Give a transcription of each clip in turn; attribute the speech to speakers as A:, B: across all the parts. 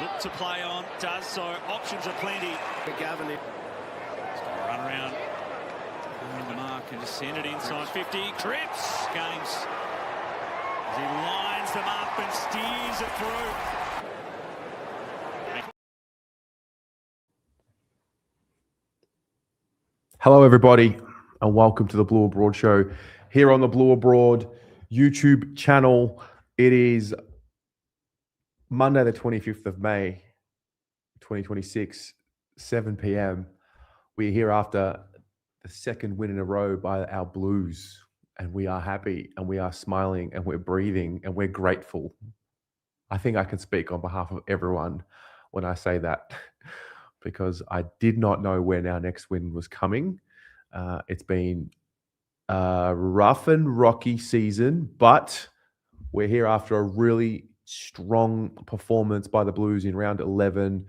A: Look to play on, does so. Options are plenty. Gavin is going to run around the mark and just send it inside 50. Trips games as he lines them up and steers it through.
B: Hello, everybody, and welcome to the Blue Abroad Show here on the Blue Abroad YouTube channel. It is Monday, the 25th of May, 2026, 7 p.m. We're here after the second win in a row by our Blues, and we are happy, and we are smiling, and we're breathing, and we're grateful. I think I can speak on behalf of everyone when I say that, because I did not know when our next win was coming. It's been a rough and rocky season, but we're here after a really strong performance by the Blues in round 11,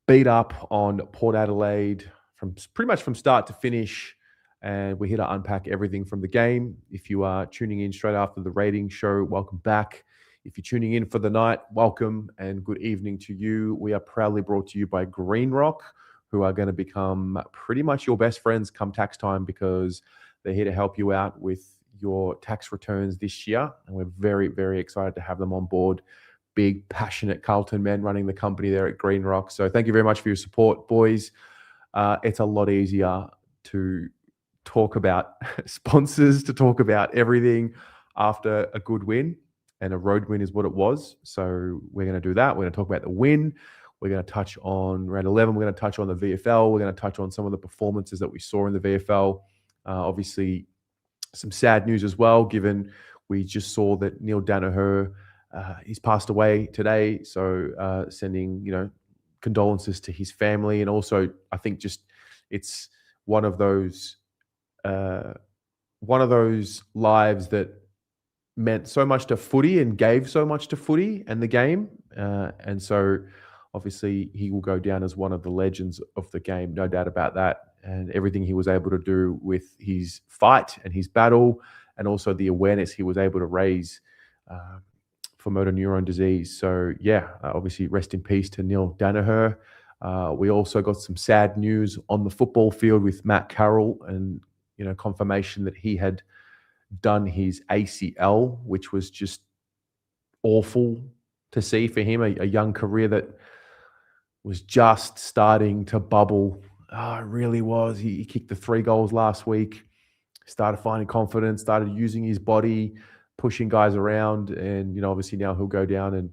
B: beat up on Port Adelaide from pretty much from start to finish, and we're here to unpack everything from the game. If you are tuning in straight after the ratings show, welcome back. If you're tuning in for the night, welcome and good evening to you. We are proudly brought to you by Greenrock, who are going to become pretty much your best friends come tax time, because they're here to help you out with your tax returns this year. And we're very, very excited to have them on board. Big, passionate Carlton men running the company there at Greenrock. So thank you very much for your support, boys. It's a lot easier to talk about sponsors, to talk about everything after a good win. And a road win is what it was. So we're going to do that. We're going to talk about the win. We're going to touch on round 11. We're going to touch on the VFL. We're going to touch on some of the performances that we saw in the VFL. Obviously, some sad news as well, given we just saw that Neil Danaher, he's passed away today. So sending, condolences to his family. And also, I think just it's one of those lives that meant so much to footy and gave so much to footy and the game. And so obviously he will go down as one of the legends of the game, no doubt about that. And everything he was able to do with his fight and his battle, and also the awareness he was able to raise for motor neuron disease. So obviously rest in peace to Neil Danaher. We also got some sad news on the football field with Matt Carroll, and confirmation that he had done his ACL, which was just awful to see for him, a young career that was just starting to bubble. It really was. He kicked the 3 goals last week, started finding confidence, started using his body, pushing guys around, and obviously now he'll go down and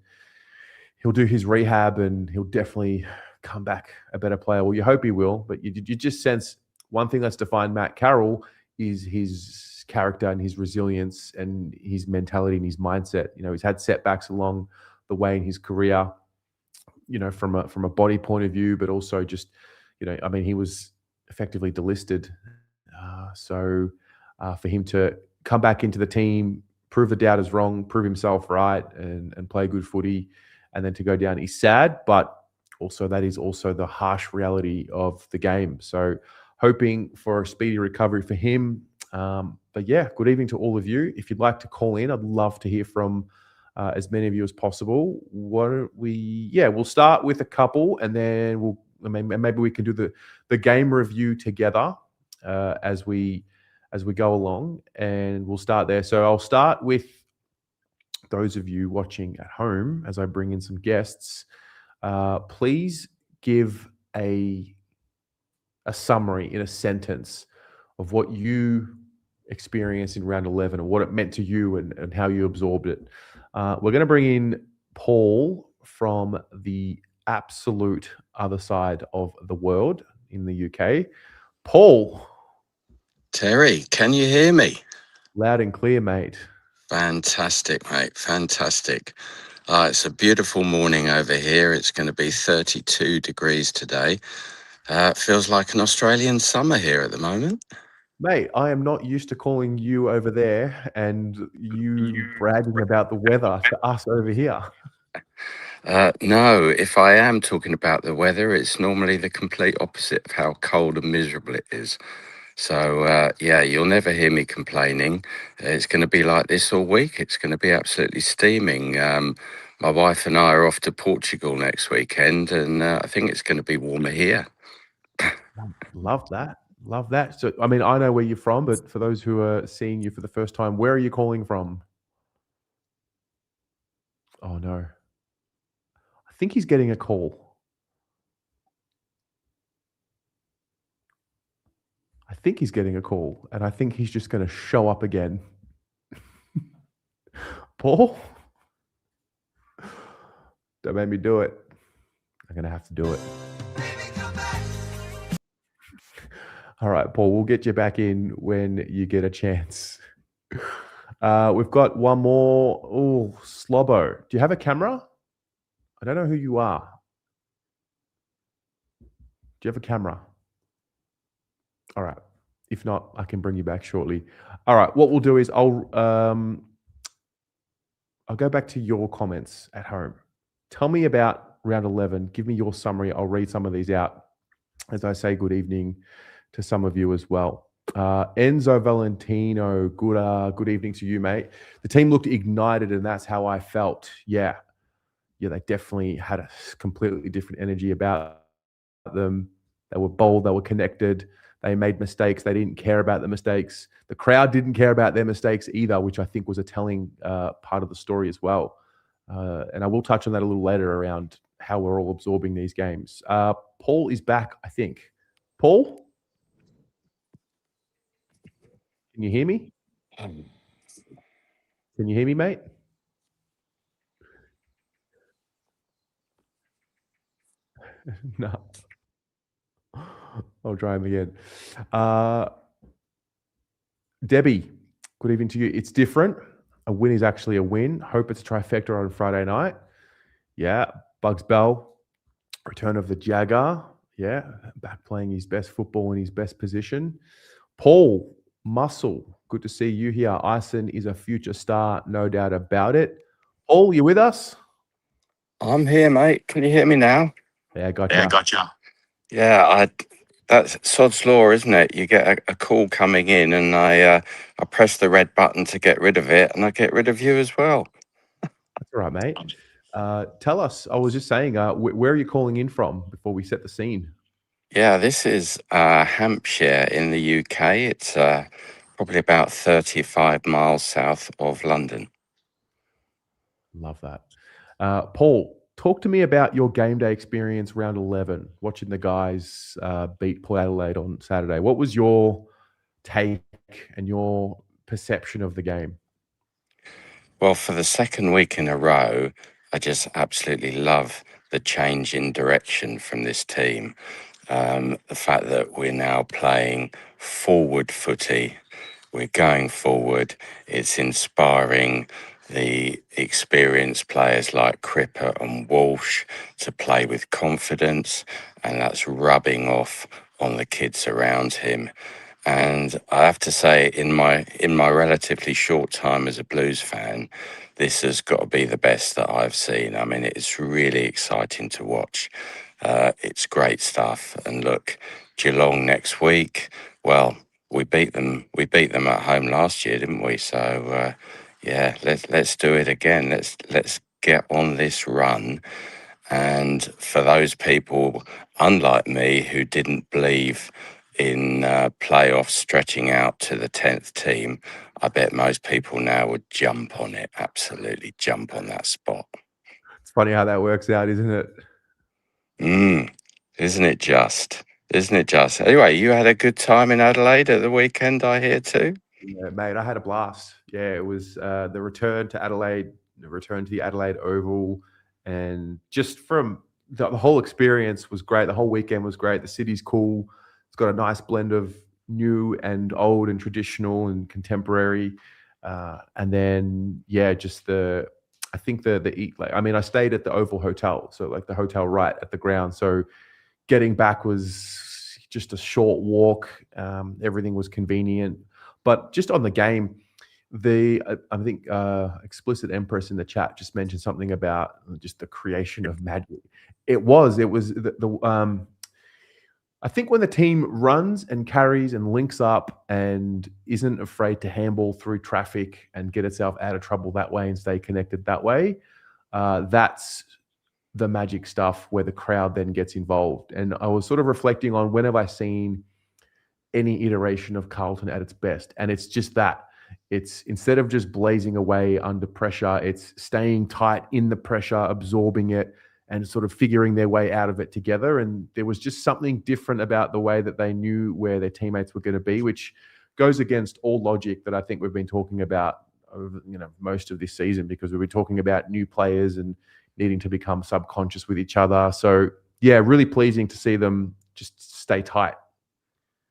B: he'll do his rehab, and he'll definitely come back a better player. Well, you hope he will, but you just sense one thing that's defined Matt Carroll is his character and his resilience and his mentality and his mindset. He's had setbacks along the way in his career, from a body point of view, but also just, he was effectively delisted. So for him to come back into the team, prove the doubters wrong, prove himself right, and play good footy, and then to go down is sad, but also that is also the harsh reality of the game. So hoping for a speedy recovery for him. But good evening to all of you. If you'd like to call in, I'd love to hear from as many of you as possible. We'll start with a couple, and then maybe we can do the game review together as we go along, and we'll start there. So I'll start with those of you watching at home as I bring in some guests. Please give a summary in a sentence of what you experienced in round 11 and what it meant to you and how you absorbed it. We're going to bring in Paul from the absolute other side of the world in the UK. Paul.
C: Terry, can you hear me?
B: Loud and clear, mate.
C: Fantastic, mate. Fantastic. It's a beautiful morning over here. It's going to be 32 degrees today. It feels like an Australian summer here at the moment.
B: Mate, I am not used to calling you over there and you bragging about the weather to us over here.
C: No, if I am talking about the weather, it's normally the complete opposite of how cold and miserable it is. So, you'll never hear me complaining. It's going to be like this all week. It's going to be absolutely steaming. my wife and I are off to Portugal next weekend, and I think it's going to be warmer here.
B: Love that. Love that. So, I mean, I know where you're from, but for those who are seeing you for the first time, where are you calling from? Oh, no. I think he's getting a call. I think he's getting a call, and I think he's just going to show up again. Paul? Don't make me do it. I'm going to have to do it. All right, Paul, we'll get you back in when you get a chance. We've got one more. Oh, Slobbo. Do you have a camera? I don't know who you are. Do you have a camera? All right. If not, I can bring you back shortly. All right. What we'll do is I'll go back to your comments at home. Tell me about round 11. Give me your summary. I'll read some of these out as I say good evening to some of you as well. Enzo Valentino, good evening to you, mate. The team looked ignited, and that's how I felt. Yeah, they definitely had a completely different energy about them. They were bold, they were connected, they made mistakes, they didn't care about the mistakes. The crowd didn't care about their mistakes either, which I think was a telling part of the story as well. And I will touch on that a little later around how we're all absorbing these games. Paul is back, I think. Paul? Can you hear me? Can you hear me, mate? No. I'll try him again. Debbie, good evening to you. It's different. A win is actually a win. Hope it's a trifecta on Friday night. Yeah. Bugs Bell, return of the Jagger. Yeah. Back playing his best football in his best position. Paul, Muscle, good to see you here. Ison is a future star, no doubt about it. Paul, you with us?
C: I'm here, mate. Can you hear me now?
B: Yeah, gotcha.
C: Yeah, that's sod's law, isn't it? You get a call coming in, and I press the red button to get rid of it, and I get rid of you as well.
B: That's all right, mate. Tell us, I was just saying, where are you calling in from before we set the scene?
C: Yeah, this is Hampshire in the UK. It's probably about 35 miles south of London.
B: Love that. Paul, talk to me about your game day experience round 11, watching the guys beat Port Adelaide on Saturday. What was your take and your perception of the game?
C: Well, for the second week in a row, I just absolutely love the change in direction from this team. The fact that we're now playing forward footy, we're going forward, it's inspiring the experienced players like Cripper and Walsh to play with confidence, and that's rubbing off on the kids around him. And I have to say, in my relatively short time as a Blues fan, this has got to be the best that I've seen. I mean, it's really exciting to watch. It's great stuff. And look, Geelong next week. Well, we beat them. We beat them at home last year, didn't we? So yeah, let's do it again. Let's get on this run. And for those people, unlike me, who didn't believe in playoffs stretching out to the 10th team, I bet most people now would jump on it, absolutely jump on that spot.
B: It's funny how that works out, isn't it?
C: Isn't it just? Isn't it just? Anyway, you had a good time in Adelaide at the weekend, I hear too.
B: Yeah, mate, I had a blast. Yeah, it was the return to Adelaide, the return to the Adelaide Oval, and just from the whole experience was great. The whole weekend was great. The city's cool. It's got a nice blend of new and old and traditional and contemporary. And then, yeah, just I think the eat. Like, I mean, I stayed at the Oval Hotel, so like the hotel right at the ground. So getting back was just a short walk. Everything was convenient. But just on the game, I think Explicit Empress in the chat just mentioned something about just the creation of magic. It was the I think when the team runs and carries and links up and isn't afraid to handball through traffic and get itself out of trouble that way and stay connected that way, That's the magic stuff where the crowd then gets involved. And I was sort of reflecting on when have I seen any iteration of Carlton at its best, and it's just that. It's instead of just blazing away under pressure, it's staying tight in the pressure, absorbing it, and sort of figuring their way out of it together. And there was just something different about the way that they knew where their teammates were going to be, which goes against all logic that I think we've been talking about over, most of this season, because we've been talking about new players and needing to become subconscious with each other. So yeah, really pleasing to see them just stay tight.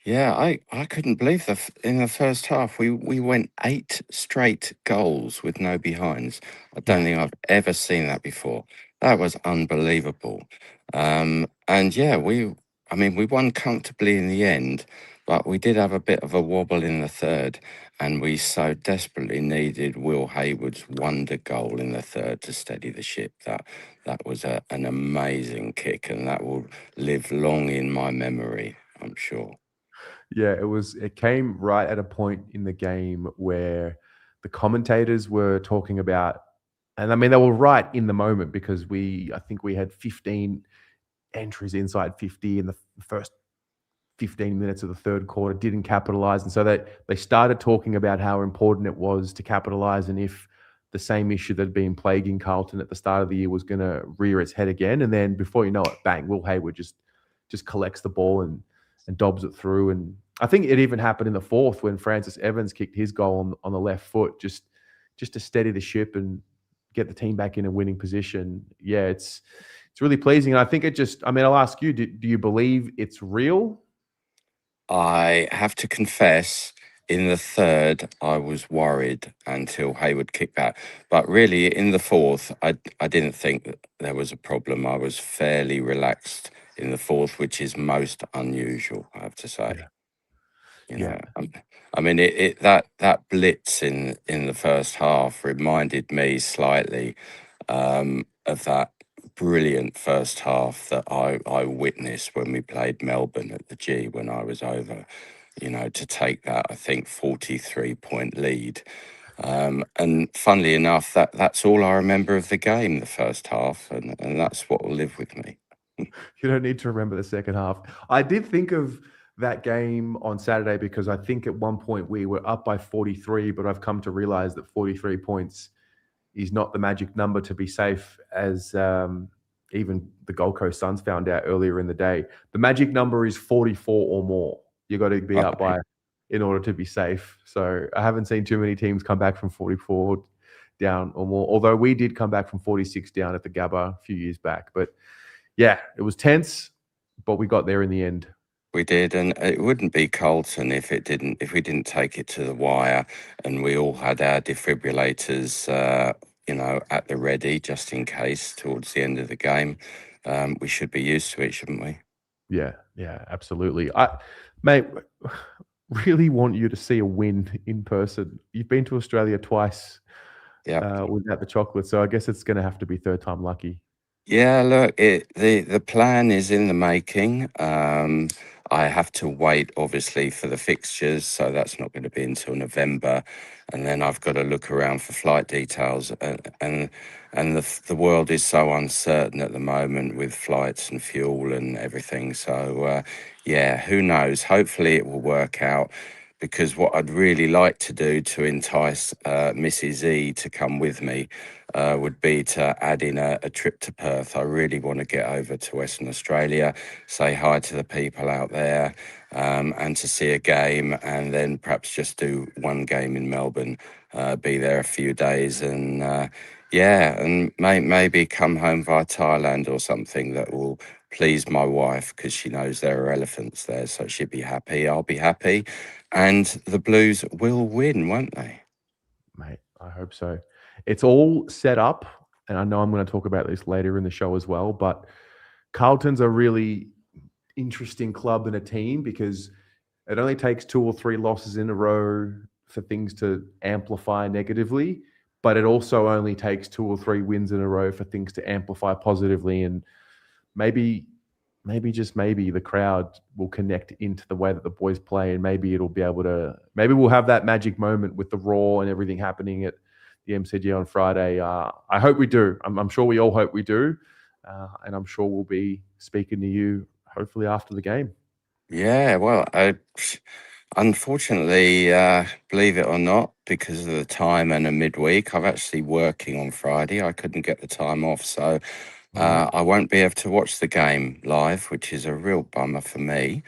C: Yeah, I couldn't believe in the first half we went 8 straight goals with no behinds. I don't think I've ever seen that before. That was unbelievable. And yeah, we won comfortably in the end, but we did have a bit of a wobble in the third, and we so desperately needed Will Hayward's wonder goal in the third to steady the ship. That was an amazing kick, and that will live long in my memory, I'm sure.
B: Yeah, it came right at a point in the game where the commentators were talking about, and I mean, they were right in the moment, because I think we had 15 entries inside 50 in the first 15 minutes of the third quarter, didn't capitalize. And so they started talking about how important it was to capitalize, and if the same issue that had been plaguing Carlton at the start of the year was going to rear its head again. And then before you know it, bang, Will Hayward just collects the ball and dobs it through. And I think it even happened in the fourth when Francis Evans kicked his goal on the left foot, just to steady the ship and get the team back in a winning position. Yeah, it's really pleasing. And I think I'll ask you, do you believe it's real?
C: I have to confess, in the third, I was worried until Hayward kicked back. But really, in the fourth, I didn't think that there was a problem. I was fairly relaxed in the fourth, which is most unusual, I have to say.
B: Yeah.
C: I mean, that blitz in the first half reminded me slightly of that brilliant first half that I witnessed when we played Melbourne at the G when I was over, to take that, I think, 43-point lead. And funnily enough, that's all I remember of the game, the first half, and that's what will live with me.
B: You don't need to remember the second half. I did think of that game on Saturday because I think at one point we were up by 43, but I've come to realize that 43 points is not the magic number to be safe, as even the Gold Coast Suns found out earlier in the day. The magic number is 44 or more. You got to be up by in order to be safe. So I haven't seen too many teams come back from 44 down or more, although we did come back from 46 down at the Gabba a few years back. But yeah, it was tense, but we got there in the end.
C: We did, and it wouldn't be Carlton if we didn't take it to the wire, and we all had our defibrillators, at the ready just in case towards the end of the game. We should be used to it, shouldn't we?
B: Yeah, absolutely. Mate, really want you to see a win in person. You've been to Australia twice, without the chocolate, so I guess it's going to have to be third time lucky.
C: Yeah, look, the plan is in the making. I have to wait, obviously, for the fixtures, so that's not going to be until November, and then I've got to look around for flight details, and the world is so uncertain at the moment with flights and fuel and everything. So yeah, who knows? Hopefully, it will work out. Because what I'd really like to do to entice Mrs. E to come with me would be to add in a trip to Perth. I really want to get over to Western Australia, say hi to the people out there, and to see a game, and then perhaps just do one game in Melbourne, be there a few days, and and maybe come home via Thailand or something that will please my wife, because she knows there are elephants there, so she'd be happy, I'll be happy, and the Blues will win, won't they?
B: Mate, I hope so. It's all set up, and I know I'm going to talk about this later in the show as well, but Carlton's a really interesting club and a team, because it only takes 2 or 3 losses in a row for things to amplify negatively, but it also only takes 2 or 3 wins in a row for things to amplify positively. And maybe just maybe the crowd will connect into the way that the boys play, and maybe we'll have that magic moment with the Raw and everything happening at the MCG on Friday. I hope we do. I'm sure we all hope we do. And I'm sure we'll be speaking to you hopefully after the game.
C: Yeah, well, unfortunately, believe it or not, because of the time and a midweek, I'm actually working on Friday. I couldn't get the time off, so I won't be able to watch the game live, which is a real bummer for me.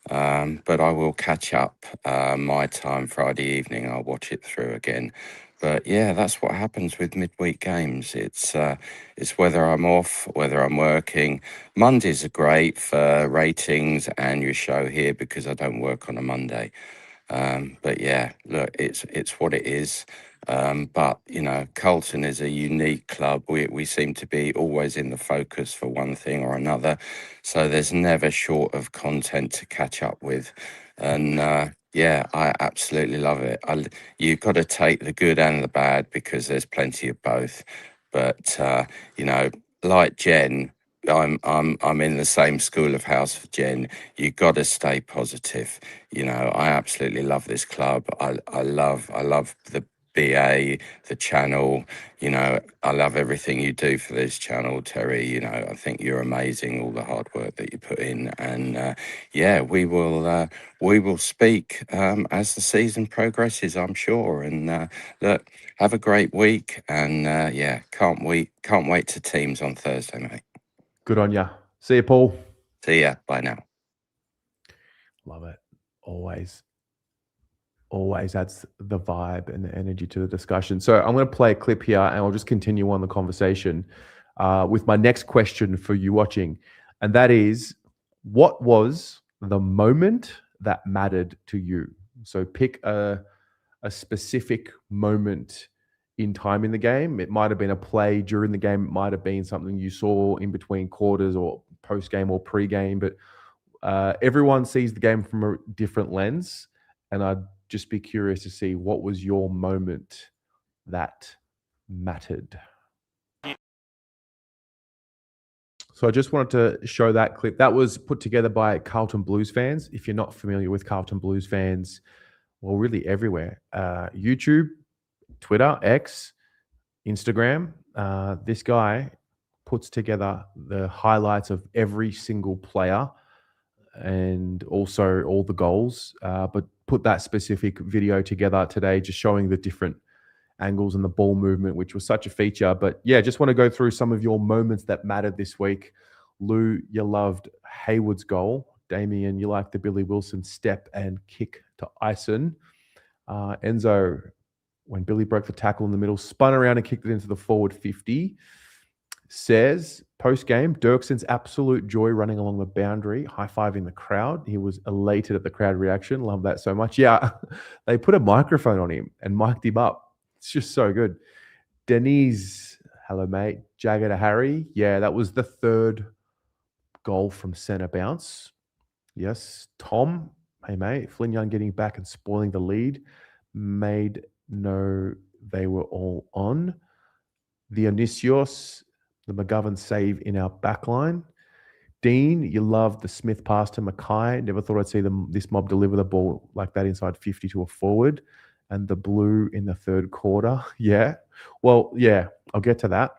C: But I will catch up my time Friday evening. I'll watch it through again. But yeah, that's what happens with midweek games. It's whether I'm off, whether I'm working. Mondays are great for ratings and your show here because I don't work on a Monday. But yeah, look, it's what it is. But you know, Carlton is a unique club. We seem to be always in the focus for one thing or another, so there's never short of content to catch up with. And yeah, I absolutely love it. You've got to take the good and the bad because there's plenty of both. But you know, like Jen, I'm in the same school of house for Jen. You got to stay positive. You know, I absolutely love this club. I love the BA, the channel. You know, I love everything you do for this channel, Terry. You know, I think you're amazing. All the hard work that you put in, and yeah, we will speak as the season progresses, I'm sure. And look, have a great week, and yeah, can't wait to teams on Thursday, mate.
B: Good on ya. See you, Paul.
C: See ya. Bye now.
B: Love it. Always adds the vibe and the energy to the discussion. So I'm going to play a clip here and I'll just continue on the conversation with my next question for you watching. And that is, what was the moment that mattered to you? So pick a specific moment in time in the game. It might have been a play during the game. It might have been something you saw in between quarters or post-game or pre-game. But everyone sees the game from a different lens. And I'd just be curious to see what was your moment that mattered. So I just wanted to show that clip. That was put together by Carlton Blues fans. If you're not familiar with Carlton Blues fans, well, really everywhere. YouTube, Twitter, X, Instagram. This guy puts together the highlights of every single player and also all the goals, but put that specific video together today, just showing the different angles and the ball movement, which was such a feature. But yeah, just want to go through some of your moments that mattered this week. Lou, you loved Hayward's goal. Damien, you liked the Billy Wilson step and kick to Ison. Enzo, when Billy broke the tackle in the middle, spun around and kicked it into the forward 50. Says, post-game, Dirkson's absolute joy running along the boundary, high-fiving the crowd. He was elated at the crowd reaction. Love that so much. Yeah, they put a microphone on him and mic'd him up. It's just so good. Denise, hello, mate. Jagger to Harry. Yeah, that was the third goal from centre bounce. Yes. Tom, hey, mate. Flynn Young getting back and spoiling the lead. Made no, they were all on. Dionysios, the McGovern save in our backline. Dean, you loved the Smith pass to Mackay. Never thought I'd see this mob deliver the ball like that inside 50 to a forward. And the blue in the third quarter. Yeah. Well, yeah, I'll get to that.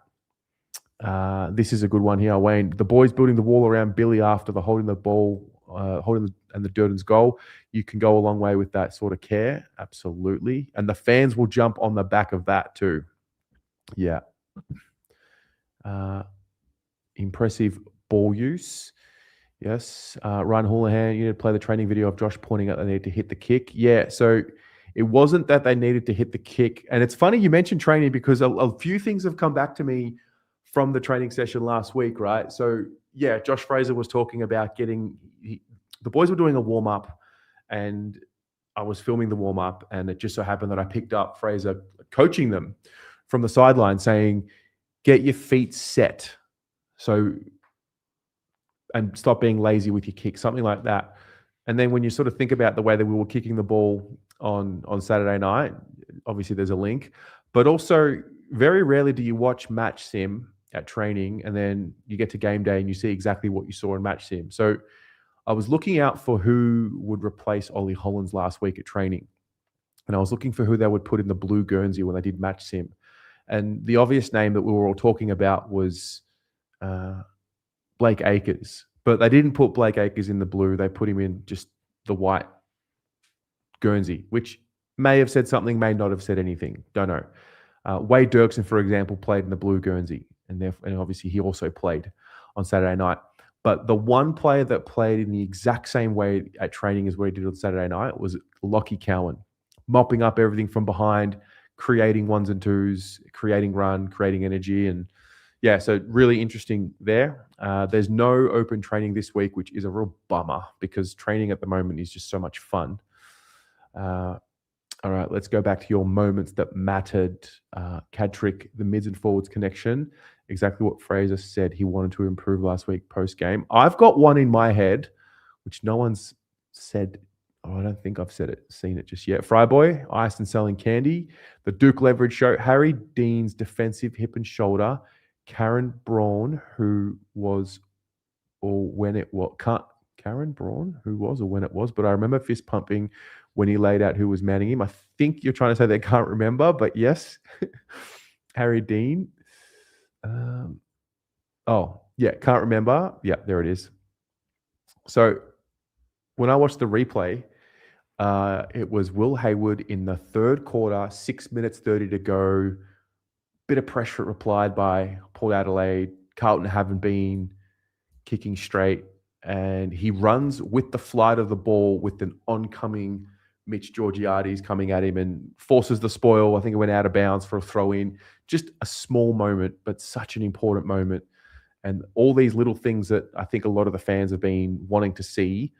B: This is a good one here, Wayne. The boys building the wall around Billy after the holding the ball, and the Durden's goal. You can go a long way with that sort of care. Absolutely. And the fans will jump on the back of that too. Yeah. Impressive ball use. Yes. Ryan Houlihan, you need to play the training video of Josh pointing out they need to hit the kick. Yeah. So it wasn't that they needed to hit the kick. And it's funny you mentioned training because a few things have come back to me from the training session last week, right? So yeah, Josh Fraser was talking about the boys were doing a warm-up and I was filming the warm-up and it just so happened that I picked up Fraser coaching them from the sideline saying, get your feet set. So, and stop being lazy with your kick, something like that. And then when you sort of think about the way that we were kicking the ball on Saturday night, obviously there's a link, but also very rarely do you watch match sim at training and then you get to game day and you see exactly what you saw in match sim. So I was looking out for who would replace Ollie Hollins last week at training. And I was looking for who they would put in the blue Guernsey when they did match sim. And the obvious name that we were all talking about was Blake Acres. But they didn't put Blake Acres in the blue. They put him in just the white Guernsey, which may have said something, may not have said anything. Don't know. Wade Dirksen, for example, played in the blue Guernsey. And obviously he also played on Saturday night. But the one player that played in the exact same way at training as what he did on Saturday night was Lockie Cowan, mopping up everything from behind, creating ones and twos, creating run, creating energy. And yeah, so really interesting there. There's no open training this week, which is a real bummer because training at the moment is just so much fun. All right, let's go back to your moments that mattered. Cadrick, the mids and forwards connection. Exactly what Fraser said he wanted to improve last week post-game. I've got one in my head, which no one's said. Oh, I don't think I've seen it just yet. Fryboy, iced and selling candy. The Duke leverage show. Harry Dean's defensive hip and shoulder. Karen Braun, who was, or when it was, Karen Braun, who was or when it was, but I remember fist pumping when he laid out who was manning him. I think you're trying to say they can't remember, but yes. Harry Dean. Can't remember. Yeah, there it is. So when I watched the replay, it was Will Hayward in the third quarter, 6 minutes 30 to go. Bit of pressure replied by Port Adelaide. Carlton haven't been kicking straight. And he runs with the flight of the ball with an oncoming Mitch Georgiades coming at him and forces the spoil. I think it went out of bounds for a throw in. Just a small moment, but such an important moment. And all these little things that I think a lot of the fans have been wanting to see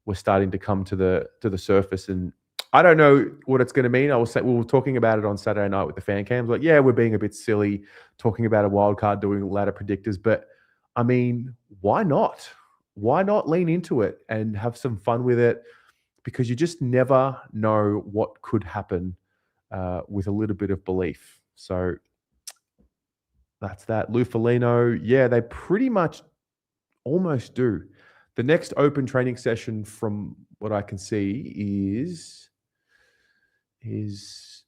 B: were starting to come to the surface. And I don't know what it's going to mean. We were talking about it on Saturday night with the fan cams. Like, yeah, we're being a bit silly talking about a wild card, doing ladder predictors. But I mean, why not? Why not lean into it and have some fun with it? Because you just never know what could happen with a little bit of belief. So that's that. Lou Felino, yeah, they pretty much almost do. The next open training session, from what I can see, is it's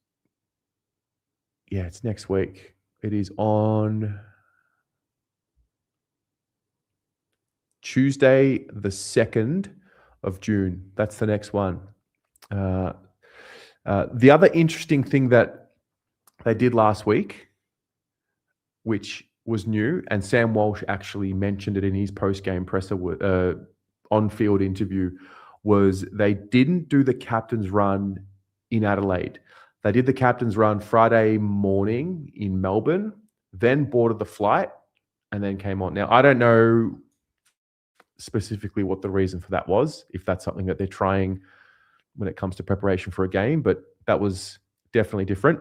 B: next week. It is on Tuesday, the 2nd of June. That's the next one. The other interesting thing that they did last week, which was new, and Sam Walsh actually mentioned it in his post-game presser on-field interview, was they didn't do the captain's run in Adelaide. They did the captain's run Friday morning in Melbourne, then boarded the flight, and then came on. Now, I don't know specifically what the reason for that was, if that's something that they're trying when it comes to preparation for a game, but that was definitely different.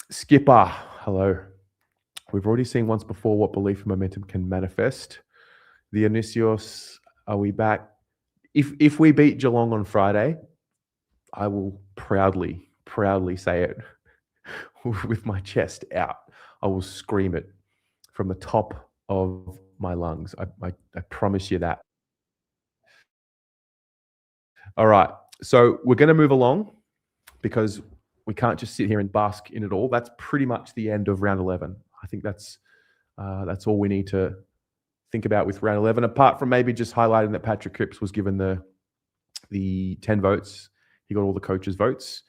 B: Skipper, hello. We've already seen once before what belief and momentum can manifest. The Anisios, are we back? If we beat Geelong on Friday, I will proudly say it with my chest out. I will scream it from the top of my lungs. I promise you that. All right. So we're going to move along because we can't just sit here and bask in it all. That's pretty much the end of round 11. I think that's all we need to think about with round 11, apart from maybe just highlighting that Patrick Cripps was given the 10 votes. He got all the coaches' votes.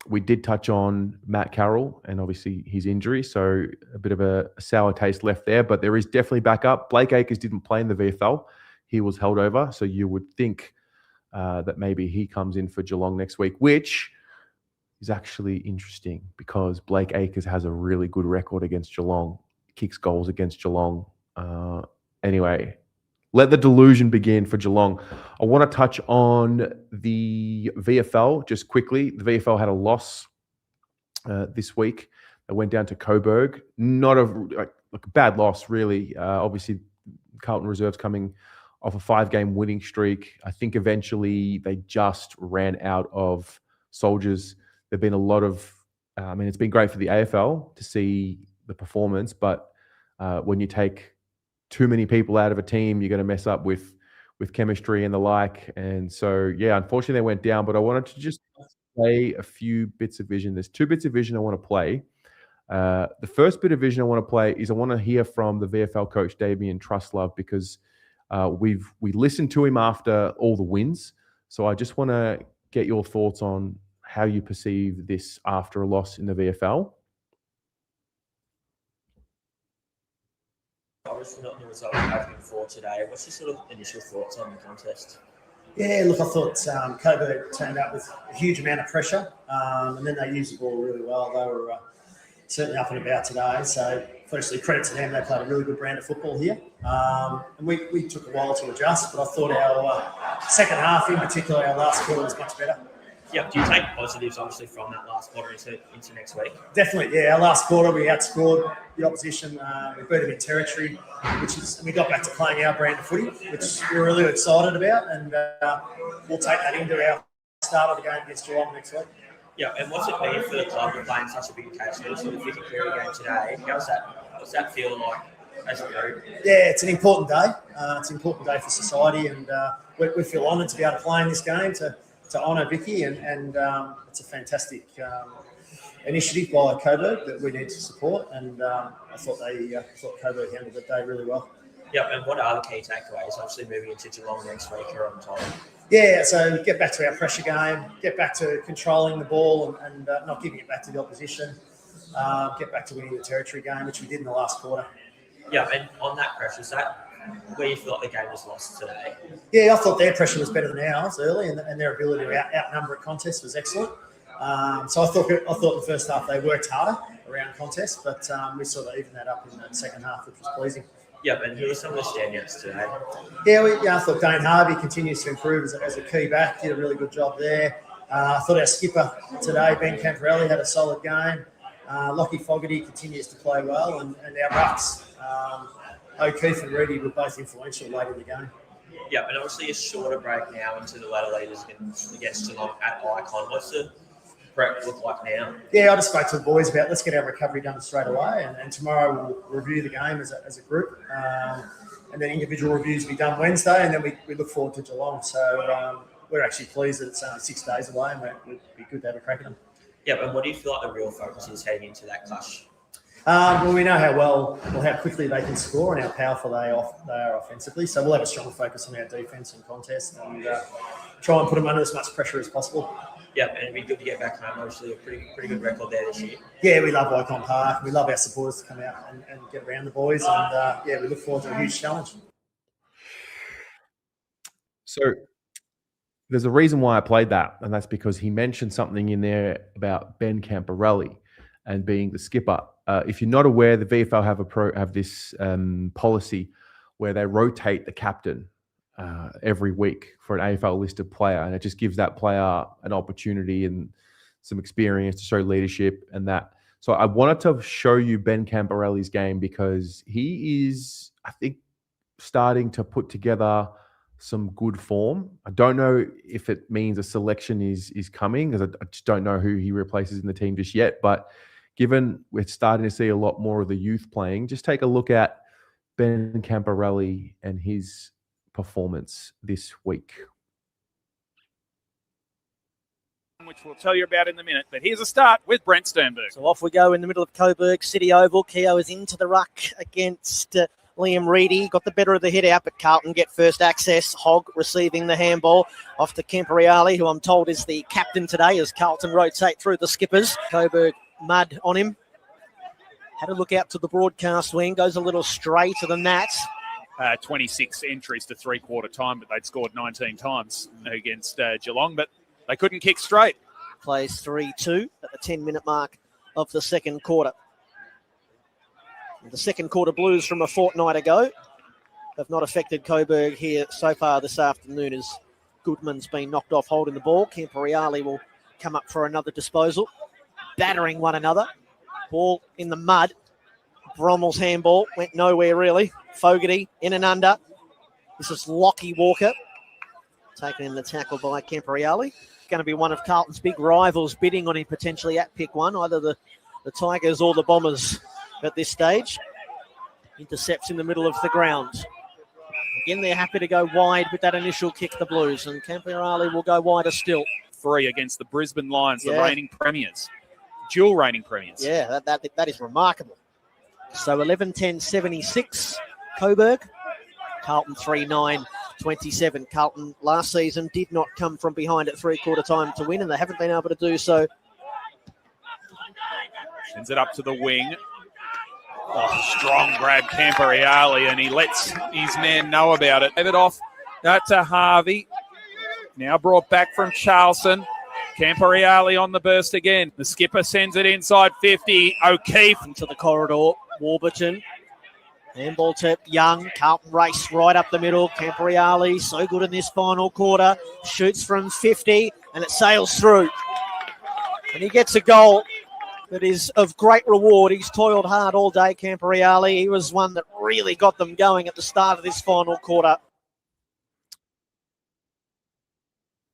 B: We did touch on Matt Carroll and obviously his injury, so a bit of a sour taste left there, but there is definitely backup. Blake Acres didn't play in the VFL. He was held over, so you would think that maybe he comes in for Geelong next week, which is actually interesting because Blake Acres has a really good record against Geelong, kicks goals against Geelong. Anyway, let the delusion begin for Geelong. I want to touch on the VFL just quickly. The VFL had a loss this week. They went down to Coburg. Not a bad loss, really. Obviously, Carlton Reserves coming off a 5-game winning streak. I think eventually they just ran out of soldiers. There've been a lot of, it's been great for the AFL to see the performance, but when you take too many people out of a team, you're going to mess up with chemistry and the like. And so, yeah, unfortunately they went down, but I wanted to just play a few bits of vision. There's 2 bits of vision I want to play. The first bit of vision I want to play is I want to hear from the VFL coach, Damien Trustlove, because we listened to him after all the wins. So I just want to get your thoughts on how you perceive this after a loss in the VFL.
D: Obviously not the result we're hoping for today. What's your sort of initial thoughts on the contest?
E: Yeah, look, I thought Coburg turned up with a huge amount of pressure, and then they used the ball really well. They were certainly up and about today. So, firstly, credit to them. They played a really good brand of football here. And we took a while to adjust, but I thought our second half, in particular, our last quarter was much better.
D: Yeah, do you take positives, obviously, from that last quarter into next week?
E: Definitely, yeah. Our last quarter, we outscored the opposition. We beat them in territory, and we got back to playing our brand of footy, which we're really excited about, and we'll take that into our start of the game against Geelong next week.
D: Yeah, and what's it been for the club to play in such a big occasion? So the Vicky Cleary game today, what's that feel like as a group?
E: Yeah, it's an important day. It's an important day for society, and we feel honoured to be able to play in this game to honour Vicky, and it's a fantastic initiative by Coburg that we need to support, and I thought Coburg handled the day really well.
D: Yeah, and what are the key takeaways? Obviously moving into Geelong next week here on time.
E: Yeah, so get back to our pressure game, get back to controlling the ball and not giving it back to the opposition, get back to winning the territory game, which we did in the last quarter.
D: Yeah, and on that pressure, is that where you feel like the game was lost today?
E: Yeah, I thought their pressure was better than ours early, and their ability to outnumber a contest was excellent. So I thought the first half they worked harder around contest, but we sort of evened that up in the second half, which was pleasing.
D: Yeah, and who are some of the standouts today?
E: Yeah, I thought Dane Harvey continues to improve as a key back, did a really good job there. I thought our skipper today, Ben Camporelli, had a solid game. Lockie Fogarty continues to play well, and our rucks, O'Keefe and Reedy, were both influential late in the game.
D: Yeah, and obviously a shorter break now into the ladder leaders against Geelong at Icon. What's the prep look like now?
E: Yeah, I just spoke to the boys about let's get our recovery done straight away, and tomorrow we'll review the game as a group, and then individual reviews will be done Wednesday, and then we look forward to Geelong. So we're actually pleased that it's only 6 days away, and it'd be good to have a crack at them.
D: Yeah, but what do you feel like the real focus is heading into that clash?
E: Well, we know how quickly they can score and how powerful they are offensively. So we'll have a strong focus on our defence and contest, and try and put them under as much pressure as possible.
D: Yeah, and it'd be good to get back home. Obviously, a pretty good record there this year.
E: Yeah, we love Icon Park. We love our supporters to come out and get around the boys, and we look forward to a huge challenge.
B: So there's a reason why I played that, and that's because he mentioned something in there about Ben Camporelli and being the skipper. If you're not aware, the VFL have this policy where they rotate the captain every week for an AFL listed player, and it just gives that player an opportunity and some experience to show leadership and that. So I wanted to show you Ben Camporelli's game because he is, I think, starting to put together some good form. I don't know if it means a selection is coming, because I just don't know who he replaces in the team just yet. But given we're starting to see a lot more of the youth playing, just take a look at Ben Camporelli and his performance this week.
F: Which we'll tell you about in a minute. But here's a start with Brent Sternberg.
G: So off we go in the middle of Coburg City Oval. Keogh is into the ruck against Liam Reedy. Got the better of the hit out, but Carlton get first access. Hogg receiving the handball off to Camporelli, who I'm told is the captain today as Carlton rotate through the skippers. Coburg mud on him. Had a look out to the broadcast wing. Goes a little straighter than that.
F: 26 entries to three-quarter time, but they'd scored 19 times against Geelong, but they couldn't kick straight.
G: Plays 3-2 at the 10-minute mark of the second quarter. The second quarter blues from a fortnight ago have not affected Coburg here so far this afternoon as Goodman's been knocked off holding the ball. Camporelli will come up for another disposal. Battering one another. Ball in the mud. Bromwell's handball went nowhere really. Fogarty in and under. This is Lockie Walker. Taken in the tackle by Camporelli. Going to be one of Carlton's big rivals bidding on him potentially at pick one, either the Tigers or the Bombers at this stage. Intercepts in the middle of the ground. Again, they're happy to go wide with that initial kick, the Blues, and Camporelli will go wider still.
F: 3 against the Brisbane Lions, the
G: Yeah.
F: reigning premiers, dual reigning premiers.
G: Yeah, that is remarkable. So 11-10-76, Coburg. Carlton 3-9-27. Carlton last season did not come from behind at three-quarter time to win, and they haven't been able to do so.
F: Sends it up to the wing. Oh, strong grab, Camporeale, and he lets his man know about it. Gave it off to Harvey. Now brought back from Charleston. Camporeale on the burst again. The skipper sends it inside 50. O'Keefe
G: Into the corridor, Warburton. Handball to Young. Carlton race right up the middle. Camporeale, so good in this final quarter. Shoots from 50, and it sails through. And he gets a goal that is of great reward. He's toiled hard all day, Camporeale. He was one that really got them going at the start of this final quarter.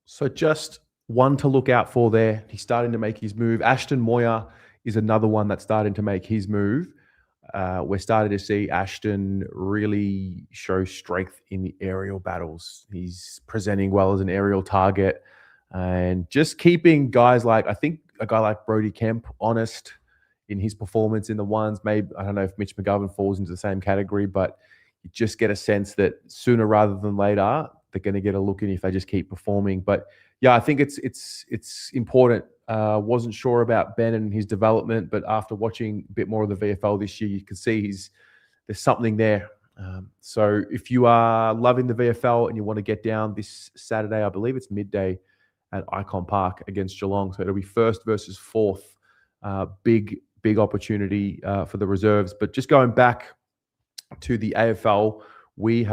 B: So just one to look out for there. He's starting to make his move. Ashton Moyer is another one that's starting to make his move. We're starting to see Ashton really show strength in the aerial battles. He's presenting well as an aerial target, and just keeping guys like, I think a guy like Brody Kemp honest in his performance in the ones. Maybe, I don't know if Mitch McGovern falls into the same category, but you just get a sense that sooner rather than later, they're going to get a look in if they just keep performing. But yeah, I think it's important. Wasn't sure about Ben and his development, but after watching a bit more of the VFL this year, you can see there's something there. So if you are loving the VFL and you want to get down this Saturday, I believe it's midday at Icon Park against Geelong. So it'll be first versus fourth. Big opportunity for the reserves. But just going back to the AFL, we'll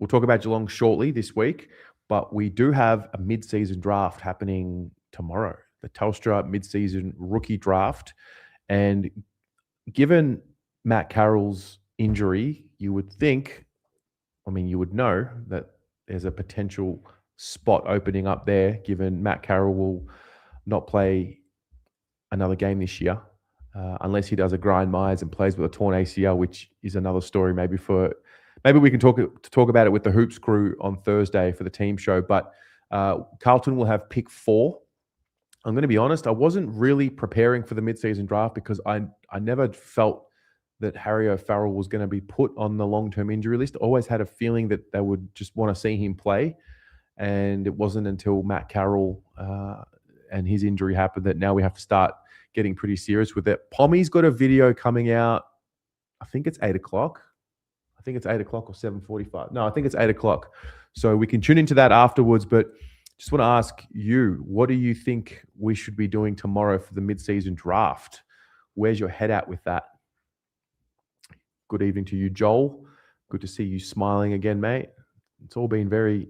B: talk about Geelong shortly this week, but we do have a mid-season draft happening tomorrow, the Telstra mid-season rookie draft. And given Matt Carroll's injury, you would know that there's a potential spot opening up there, given Matt Carroll will not play another game this year, unless he does a grind Myers and plays with a torn ACL, which is another story. Maybe we can talk about it with the Hoops crew on Thursday for the team show. But Carlton will have pick 4. I'm going to be honest, I wasn't really preparing for the mid-season draft because I never felt that Harry O'Farrell was going to be put on the long-term injury list. Always had a feeling that they would just want to see him play. And it wasn't until Matt Carroll and his injury happened that now we have to start getting pretty serious with it. Pommy's got a video coming out. I think it's 8 o'clock. I think it's 8 o'clock or 7:45. No, I think it's 8 o'clock. So we can tune into that afterwards. But just want to ask you, what do you think we should be doing tomorrow for the mid-season draft? Where's your head at with that? Good evening to you, Joel. Good to see you smiling again, mate. It's all been very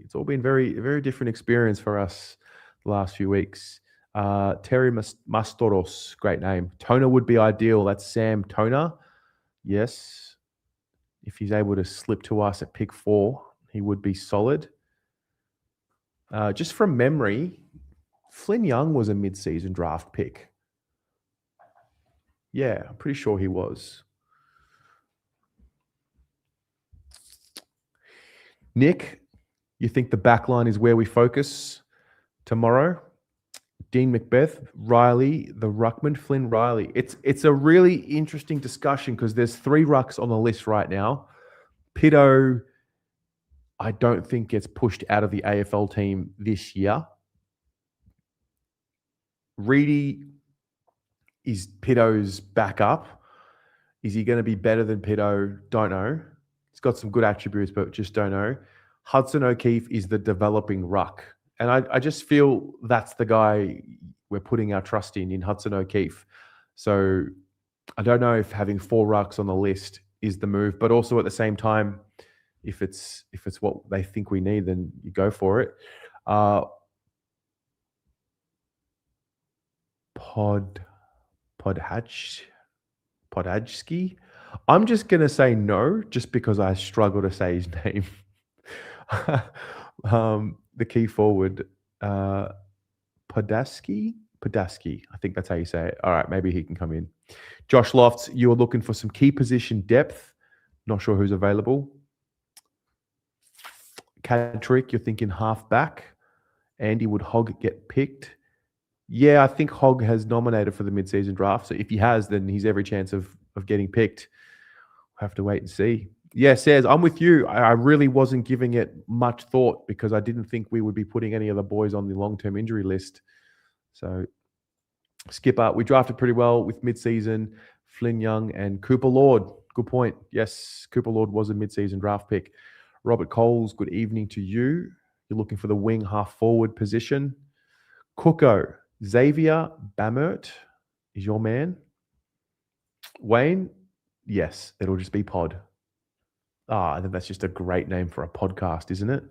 B: different experience for us the last few weeks. Terry Mastoros, great name. Toner would be ideal. That's Sam Toner. Yes. If he's able to slip to us at pick 4, he would be solid. Just from memory, Flynn Young was a mid-season draft pick. Yeah, I'm pretty sure he was. Nick, you think the back line is where we focus tomorrow? Dean Macbeth, Riley, the ruckman, Flynn Riley. It's a really interesting discussion because there's 3 rucks on the list right now. Pitto, I don't think gets pushed out of the AFL team this year. Reedy is Pitto's backup. Is he going to be better than Pitto? Don't know. He's got some good attributes, but just don't know. Hudson O'Keefe is the developing ruck. And I just feel that's the guy we're putting our trust in Hudson O'Keefe. So I don't know if having 4 rucks on the list is the move, but also at the same time, if it's what they think we need, then you go for it. Podhajski. I'm just going to say no, just because I struggle to say his name. The key forward, Podaski. I think that's how you say it. All right, maybe he can come in. Josh Lofts, you are looking for some key position depth. Not sure who's available. Cadrick, you're thinking half back. Andy, would Hogg get picked? Yeah, I think Hogg has nominated for the mid-season draft. So if he has, then he's every chance of getting picked. We'll have to wait and see. Yeah, says, I'm with you. I really wasn't giving it much thought because I didn't think we would be putting any of the boys on the long-term injury list. So Skipper, we drafted pretty well with mid-season, Flynn Young and Cooper Lord. Good point. Yes, Cooper Lord was a mid-season draft pick. Robert Coles, good evening to you. You're looking for the wing half-forward position. Cooko, Xavier Bamert is your man. Wayne, yes, it'll just be Pod. I think that's just a great name for a podcast, isn't it?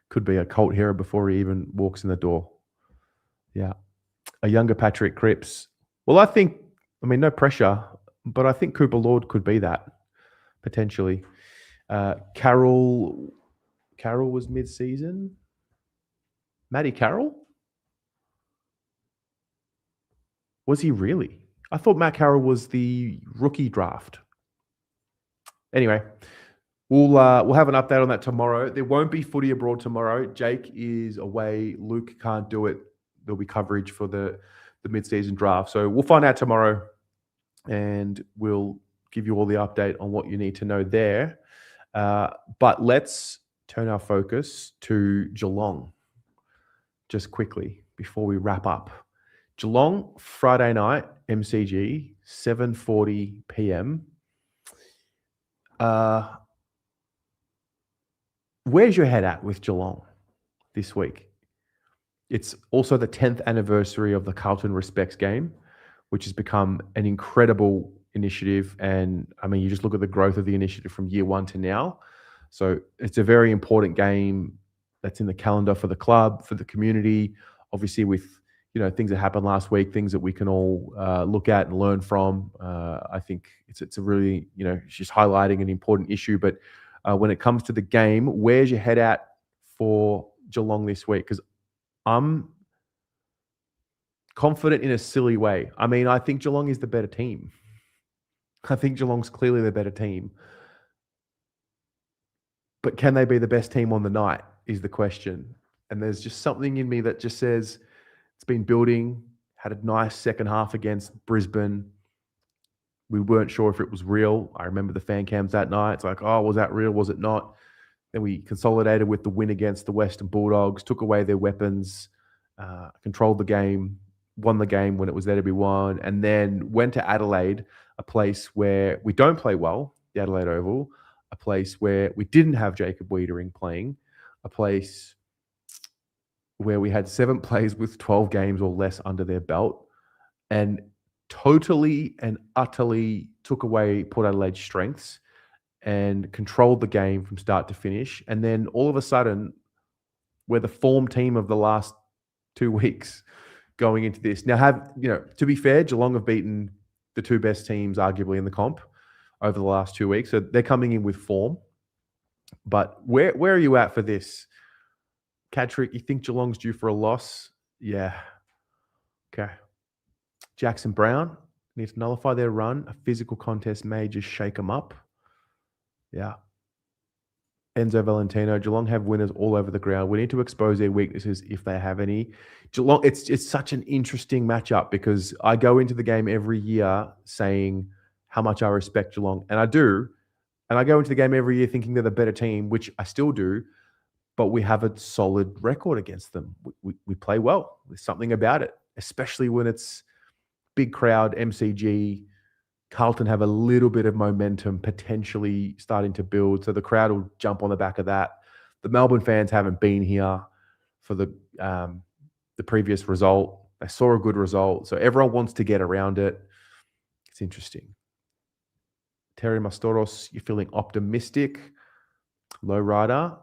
B: Could be a cult hero before he even walks in the door. Yeah. A younger Patrick Cripps. Well, no pressure, but I think Cooper Lord could be that, potentially. Carroll was mid-season. Matty Carroll? Was he really? I thought Matt Carroll was the rookie draft. Anyway, we'll have an update on that tomorrow. There won't be footy abroad tomorrow. Jake is away. Luke can't do it. There'll be coverage for the mid-season draft. So we'll find out tomorrow, and we'll give you all the update on what you need to know there. But let's turn our focus to Geelong just quickly before we wrap up. Geelong, Friday night, MCG, 7:40 p.m. Where's your head at with Geelong this week? It's also the 10th anniversary of the Carlton Respects game, which has become an incredible initiative. And you just look at the growth of the initiative from year one to now. So it's a very important game that's in the calendar for the club, for the community, obviously with things that happened last week, things that we can all look at and learn from. I think it's a really, it's just highlighting an important issue. But when it comes to the game, where's your head at for Geelong this week? Because I'm confident in a silly way. I think Geelong is the better team. I think Geelong's clearly the better team. But can they be the best team on the night is the question. And there's just something in me that just says, it's been building, had a nice second half against Brisbane. We weren't sure if it was real. I remember the fan cams that night. It's like, was that real? Was it not? Then we consolidated with the win against the Western Bulldogs, took away their weapons, controlled the game, won the game when it was there to be won, and then went to Adelaide, a place where we don't play well, the Adelaide Oval, a place where we didn't have Jacob Wiedering playing, a place where we had 7 players with 12 games or less under their belt, and totally and utterly took away Port Adelaide's strengths and controlled the game from start to finish. And then all of a sudden, we're the form team of the last 2 weeks going into this. Now, to be fair, Geelong have beaten the 2 best teams arguably in the comp over the last 2 weeks. So they're coming in with form. But where are you at for this? Catrick, you think Geelong's due for a loss? Yeah. Okay. Jackson Brown needs to nullify their run. A physical contest may just shake them up. Yeah. Enzo Valentino, Geelong have winners all over the ground. We need to expose their weaknesses if they have any. Geelong, it's such an interesting matchup because I go into the game every year saying how much I respect Geelong, and I do. And I go into the game every year thinking they're the better team, which I still do. But we have a solid record against them. We play well. There's something about it, especially when it's big crowd, MCG. Carlton have a little bit of momentum potentially starting to build. So the crowd will jump on the back of that. The Melbourne fans haven't been here for the previous result. They saw a good result. So everyone wants to get around it. It's interesting. Terry Mastoros, you're feeling optimistic. Low rider.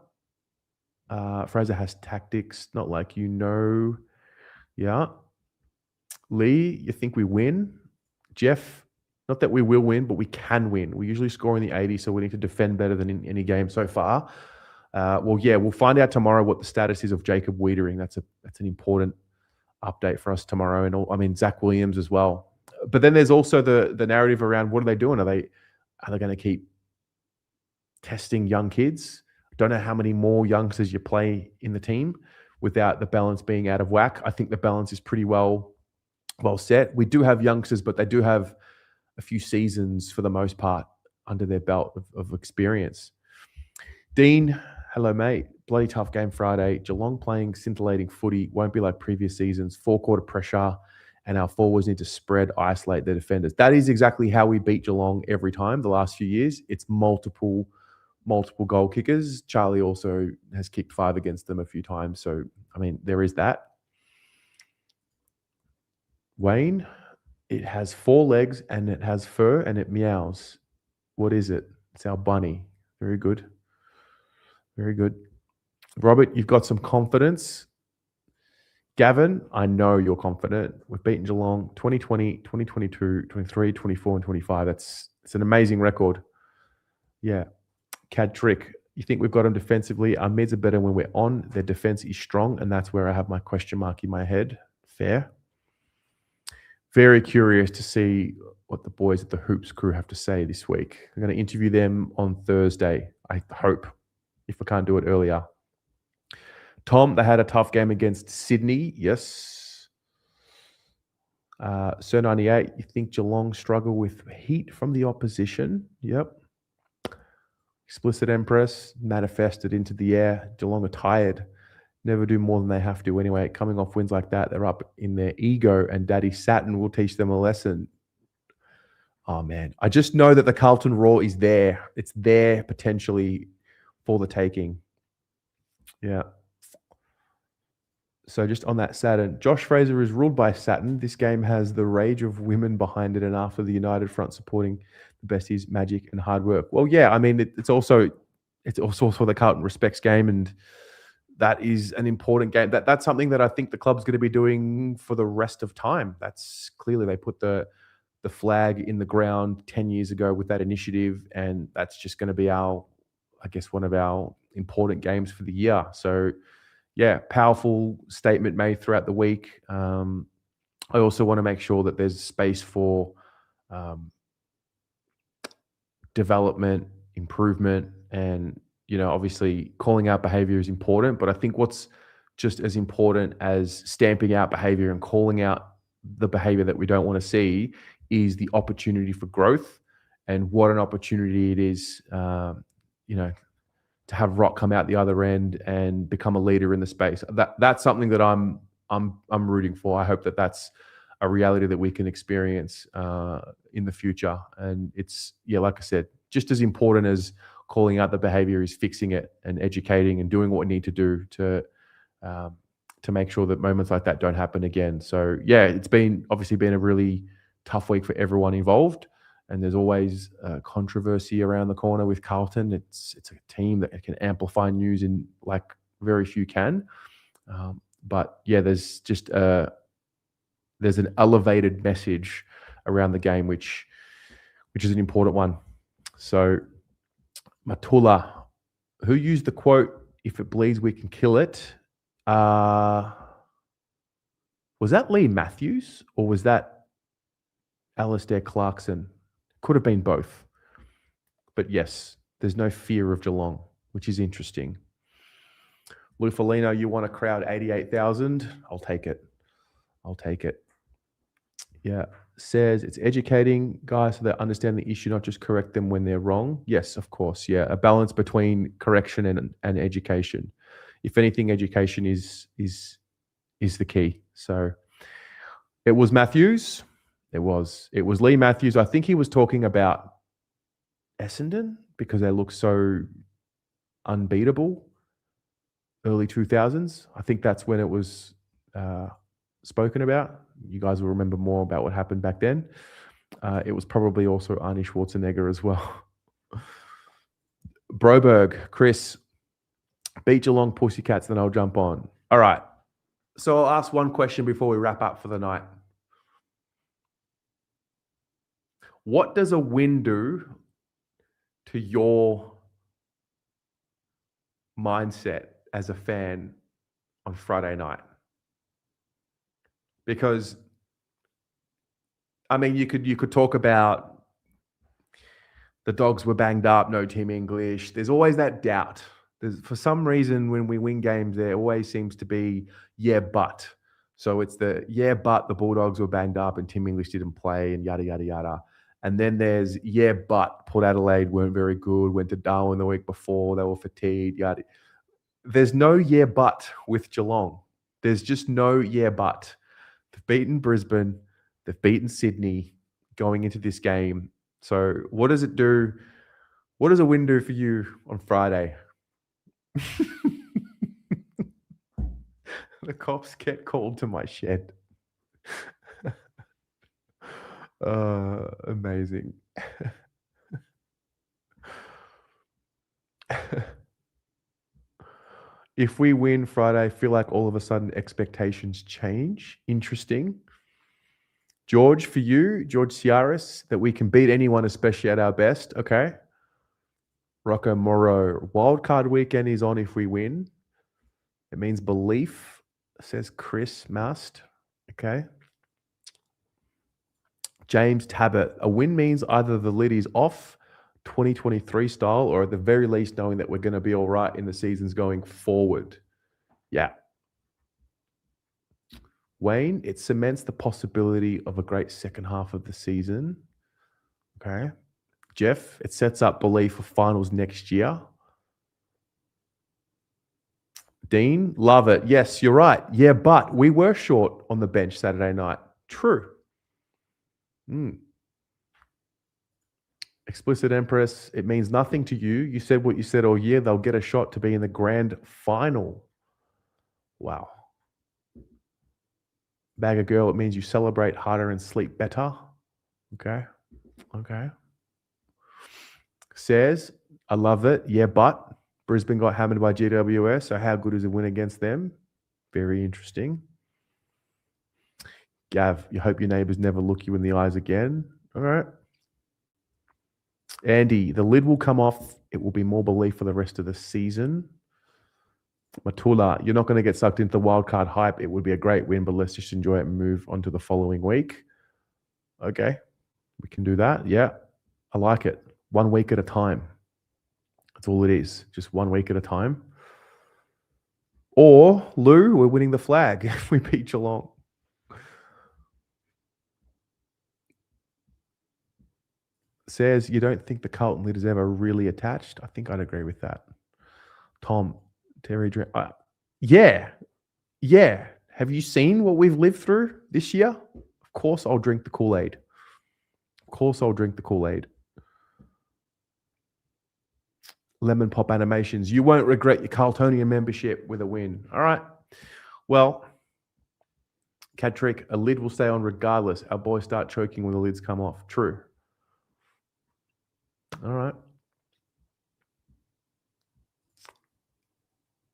B: Fraser has tactics, not like Yeah. Lee, you think we win? Jeff, not that we will win, but we can win. We usually score in the 80s, so we need to defend better than in any game so far. We'll find out tomorrow what the status is of Jacob Wiedering. That's an important update for us tomorrow. And Zach Williams as well. But then there's also the narrative around what are they doing? Are they going to keep testing young kids? Don't know how many more youngsters you play in the team. without the balance being out of whack. I think the balance is pretty well set. We do have youngsters, but they do have a few seasons for the most part under their belt of experience. Dean, hello, mate. Bloody tough game Friday. Geelong playing scintillating footy. Won't be like previous seasons. 4-quarter pressure, and our forwards need to spread, isolate the defenders. That is exactly how we beat Geelong every time the last few years. It's multiple goal kickers. Charlie also has kicked 5 against them a few times. So, I mean, there is that. Wayne, it has 4 legs and it has fur and it meows. What is it? It's our bunny. Very good. Very good. Robert, you've got some confidence. Gavin, I know you're confident. We've beaten Geelong 2020, 2022, 23, 24, and 25. It's an amazing record. Yeah. Cad Trick, you think we've got them defensively? Our mids are better when we're on. Their defense is strong, and that's where I have my question mark in my head. Fair. Very curious to see what the boys at the Hoops crew have to say this week. I'm going to interview them on Thursday, I hope, if I can't do it earlier. Tom, they had a tough game against Sydney. Yes. Sir 98, you think Geelong struggle with heat from the opposition? Yep. Explicit Empress, manifested into the air. Geelong are tired. Never do more than they have to anyway. Coming off wins like that, they're up in their ego, and Daddy Saturn will teach them a lesson. Oh, man. I just know that the Carlton Raw is there. It's there potentially for the taking. Yeah. So just on that Saturn, Josh Fraser is ruled by Saturn. This game has the rage of women behind it, and after the United front supporting the besties, magic and hard work. Well, yeah, I mean, it's also the Carlton Respects game, and that is an important game. That's something that I think the club's going to be doing for the rest of time. That's clearly they put the flag in the ground 10 years ago with that initiative, and that's just going to be one of our important games for the year. So, yeah, powerful statement made throughout the week. I also want to make sure that there's space for development, improvement, and, obviously calling out behavior is important, but I think what's just as important as stamping out behavior and calling out the behavior that we don't want to see is the opportunity for growth, and what an opportunity it is, to have Rock come out the other end and become a leader in the space. That's something that I'm rooting for. I hope that that's a reality that we can experience in the future. And it's, like I said, just as important as calling out the behavior is fixing it and educating and doing what we need to do to make sure that moments like that don't happen again. So, yeah, it's obviously been a really tough week for everyone involved. And there's always controversy around the corner with Carlton. It's a team that can amplify news in like very few can. But yeah, there's just there's an elevated message around the game, which is an important one. So Matula, who used the quote, "If it bleeds, we can kill it." Was that Lee Matthews or was that Alistair Clarkson? Could have been both. But yes, there's no fear of Geelong, which is interesting. Lufalino, you want a crowd 88,000? I'll take it. Yeah. Says it's educating guys so they understand the issue, not just correct them when they're wrong. Yes, of course. Yeah. A balance between correction and education. If anything, education is the key. So it was Matthews. It was Lee Matthews. I think he was talking about Essendon because they look so unbeatable early 2000s. I think that's when it was spoken about. You guys will remember more about what happened back then. It was probably also Arnie Schwarzenegger as well. Broberg, Chris, beat Geelong Pussycats, then I'll jump on. All right. So I'll ask one question before we wrap up for the night. What does a win do to your mindset as a fan on Friday night? Because, I mean, you could talk about the Dogs were banged up, no Team English. There's always that doubt For some reason, when we win games, there always seems to be, yeah, but. So it's but the Bulldogs were banged up and Tim English didn't play and yada, yada, yada. And then there's, but Port Adelaide weren't very good, went to Darwin the week before, they were fatigued, yada. There's no but with Geelong. There's just no but. They've beaten Brisbane, they've beaten Sydney going into this game. So what does it do? What does a win do for you on Friday? The cops get called to my shed. Amazing. If we win Friday, I feel like all of a sudden expectations change. Interesting. George, for you, George Ciaris, that we can beat anyone, especially at our best. Okay. Rocco Morrow, wildcard weekend is on if we win. It means belief, says Chris Mast. Okay. James Tabbitt, a win means either the lid is off 2023 style or at the very least knowing that we're going to be all right in the seasons going forward. Yeah. Wayne, it cements the possibility of a great second half of the season. Okay. Jeff, it sets up belief for finals next year. Dean, love it. Yes, you're right. Yeah, but we were short on the bench Saturday night. True. Explicit Empress, it means nothing to you. You said what you said all year. They'll get a shot to be in the grand final. Wow. Bag of Girl, it means you celebrate harder and sleep better. Okay. Says, I love it. Yeah, but Brisbane got hammered by GWS, so how good is a win against them? Very interesting. Gav, you hope your neighbours never look you in the eyes again. All right. Andy, the lid will come off. It will be more belief for the rest of the season. Matula, you're not going to get sucked into the wildcard hype. It would be a great win, but let's just enjoy it and move on to the following week. Okay. We can do that. Yeah. I like it. 1 week at a time. That's all it is. Just 1 week at a time. Or, Lou, we're winning the flag if we beat Geelong. Says, you don't think the Carlton lid is ever really attached? I think I'd agree with that. Tom, Terry, yeah. Have you seen what we've lived through this year? Of course I'll drink the Kool-Aid. Lemon Pop Animations. You won't regret your Carltonian membership with a win. All right. Well, Catrick, a lid will stay on regardless. Our boys start choking when the lids come off. True. All right.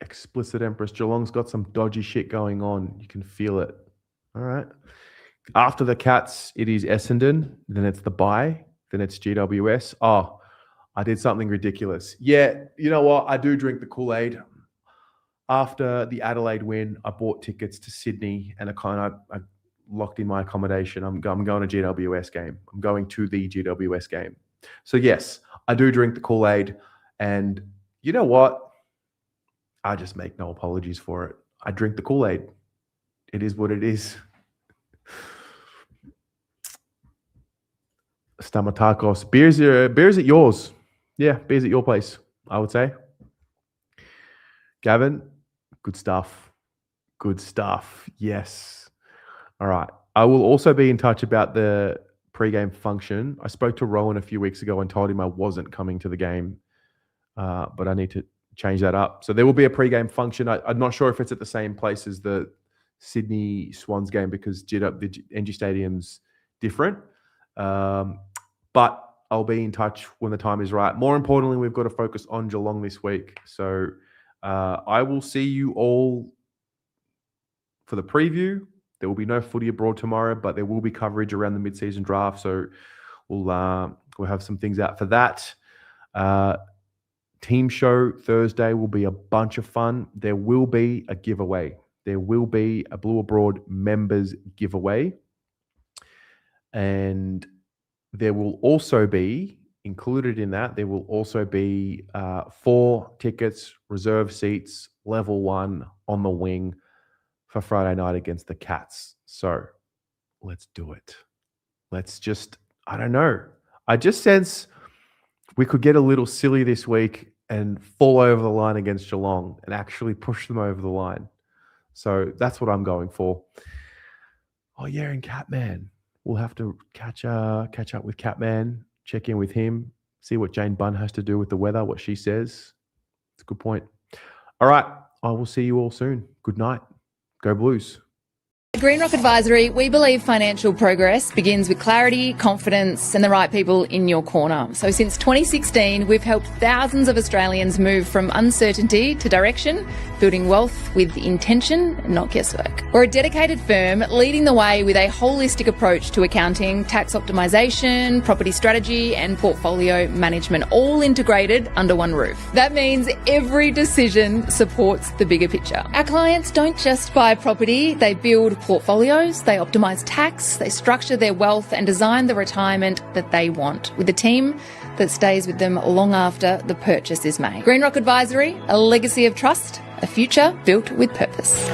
B: Explicit Empress. Geelong's got some dodgy shit going on. You can feel it. All right. After the Cats, it is Essendon. Then it's the bye. Then it's GWS. Oh, I did something ridiculous. Yeah, you know what? I do drink the Kool-Aid. After the Adelaide win, I bought tickets to Sydney and I locked in my accommodation. I'm going to GWS game. I'm going to the GWS game. So yes, I do drink the Kool-Aid. And you know what? I just make no apologies for it. I drink the Kool-Aid. It is what it is. Stamatakos. Beers at yours. Yeah, beers at your place, I would say. Gavin, good stuff. Yes. All right. I will also be in touch about the pre-game function. I spoke to Rowan a few weeks ago and told him I wasn't coming to the game, but I need to change that up. So there will be a pre-game function. I'm not sure if it's at the same place as the Sydney Swans game because the NG Stadium's different. But I'll be in touch when the time is right. More importantly, we've got to focus on Geelong this week. So I will see you all for the preview. There will be no footy abroad tomorrow, but there will be coverage around the mid-season draft. So we'll have some things out for that. Team show Thursday will be a bunch of fun. There will be a giveaway. There will be a Blue Abroad members giveaway. And there will also be, included in that, there will also be 4 tickets, reserve seats, level 1 on the wing for Friday night against the Cats. So let's do it. Let's just, I don't know. I just sense we could get a little silly this week and fall over the line against Geelong and actually push them over the line. So that's what I'm going for. Oh yeah, and Catman. We'll have to catch up with Catman, check in with him, see what Jane Bunn has to do with the weather, what she says. It's a good point. All right, I will see you all soon. Good night. Go Blues.
H: At Greenrock Advisory, we believe financial progress begins with clarity, confidence, and the right people in your corner. So since 2016, we've helped thousands of Australians move from uncertainty to direction, building wealth with intention, not guesswork. We're a dedicated firm leading the way with a holistic approach to accounting, tax optimisation, property strategy, and portfolio management, all integrated under one roof. That means every decision supports the bigger picture. Our clients don't just buy property, they build portfolios, they optimise tax, they structure their wealth and design the retirement that they want, with a team that stays with them long after the purchase is made. Greenrock Advisory, a legacy of trust, a future built with purpose.